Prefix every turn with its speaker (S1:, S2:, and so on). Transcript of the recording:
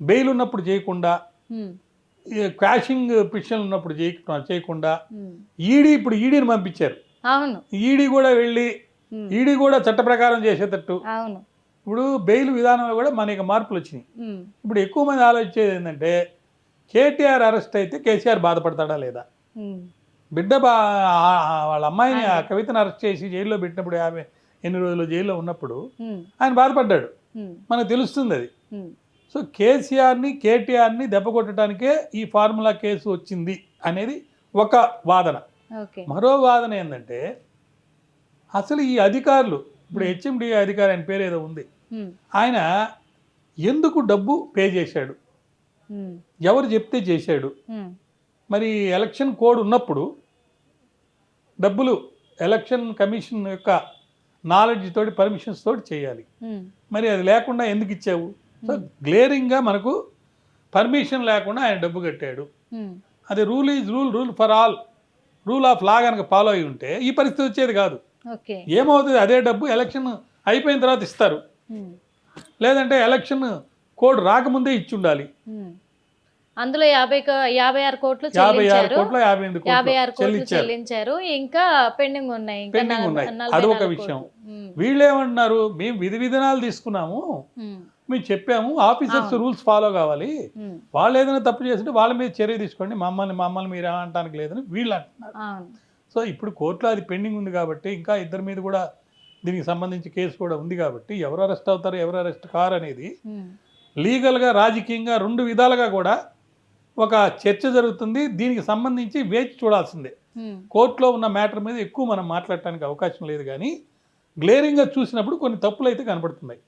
S1: Bail ఉన్నప్పుడు చేయకుండా,
S2: ఉమ్,
S1: quashing పిటిషన్లు ఉన్నప్పుడు చేయకుండా
S2: ఉమ్.
S1: ఇప్పుడు ఈడీని పంపించారు.
S2: అవును.
S1: ఈడీ కూడా వెళ్ళి
S2: ఉమ్,
S1: ఈడీ కూడా చట్ట ప్రకారం చేసేటట్టు
S2: అవును.
S1: ఇప్పుడు బెయిల్ విధానంలో కూడా మనకి మార్పులు వచ్చినాయి.
S2: ఉమ్,
S1: ఇప్పుడు ఎక్కువ మంది ఆలోచించేది ఏంటంటే కేటీఆర్ అరెస్ట్ అయితే కేసీఆర్ బాధపడతాడా లేదా,
S2: ఉమ్.
S1: బిడ్డ వాళ్ళ అమ్మాయిని ఆ
S2: అదే.
S1: కవితను అరెస్ట్ చేసి జైల్లో పెట్టినప్పుడు 58 రోజులు జైల్లో ఉన్నప్పుడు
S2: ఉమ్,
S1: ఆయన బాధపడ్డాడు,
S2: ఉమ్,
S1: మనకు తెలుస్తుంది అది.
S2: ఉమ్,
S1: సో కేటీఆర్ని దెబ్బ కొట్టడానికే ఈ ఫార్ములా కేసు వచ్చింది అనేది ఒక వాదన.
S2: ఓకే.
S1: మరో వాదన ఏంటంటే అసలు ఈ అధికారులు ఇప్పుడు హెచ్ఎండి అధికారి ఆయన పేరు ఏదో ఉంది,
S2: ఉమ్,
S1: ఆయన ఎందుకు డబ్బు పే చేశాడు,
S2: ఉమ్,
S1: ఎవరు చెప్తే చేశాడు,
S2: ఉమ్,
S1: మరి ఎలక్షన్ కోడ్ ఉన్నప్పుడు డబ్బులు ఎలక్షన్ కమిషన్ యొక్క నాలెడ్జ్ తోటి పర్మిషన్స్ తోటి చేయాలి,
S2: ఉమ్,
S1: మరి అది లేకుండా ఎందుకు ఇచ్చావు. సో గ్లేరింగ్గా మనకు పర్మిషన్ లేకుండా ఆయన డబ్బు కట్టాడు.
S2: ఉమ్.
S1: అది rule is rule for all, rule of law కనుక ఫాలో అయి ఉంటే ఈ పరిస్థితి వచ్చేది కాదు.
S2: ఓకే.
S1: ఏమవుతుంది, అదే డబ్బు ఎలక్షన్ అయిపోయిన తర్వాత ఇస్తారు,
S2: ఉమ్,
S1: లేదంటే ఎలక్షన్ కోడ్ రాకముందే ఇచ్చి ఉండాలి.
S2: ఉమ్. అందులో 56 కోట్లు
S1: 56
S2: చెల్లించారు.
S1: కోట్లు 58 కోట్లు
S2: 56 కోట్లు
S1: చెల్లించారు,
S2: చెల్లించారు. ఇంకా పెండింగ్ ఉన్నాయి. ఇంకా
S1: పెండింగ్ ఉన్నాయి.
S2: 44
S1: అదొక విషయం.
S2: కోట్లు. ఉమ్,
S1: వీళ్ళేమంటున్నారు, మేము విధి విధానాలు తీసుకున్నాము,
S2: ఉమ్,
S1: మేము చెప్పాము, ఆఫీసర్స్
S2: అవును.
S1: రూల్స్ ఫాలో కావాలి,
S2: ఉమ్,
S1: వాళ్ళు ఏదైనా తప్పు చేస్తుంటే వాళ్ళ మీద చర్య తీసుకోండి, మమ్మల్ని మీరు ఏమంటానికి లేదని వీళ్ళు అంటున్నారు.
S2: అవును.
S1: సో ఇప్పుడు కోర్టులో అది పెండింగ్ ఉంది కాబట్టి ఇంకా ఇద్దరి మీద కూడా దీనికి సంబంధించి కేసు కూడా ఉంది కాబట్టి ఎవరు అరెస్ట్ అవుతారు ఎవరు అరెస్ట్ కారు అనేది
S2: ఉమ్,
S1: లీగల్గా రాజకీయంగా రెండు విధాలుగా కూడా ఒక చర్చ జరుగుతుంది. దీనికి సంబంధించి వేచి చూడాల్సిందే.
S2: ఉమ్.
S1: కోర్టులో ఉన్న మ్యాటర్ మీద ఎక్కువ మనం మాట్లాడటానికి అవకాశం లేదు, కానీ గ్లేరింగ్గా చూసినప్పుడు కొన్ని తప్పులు అయితే కనబడుతున్నాయి.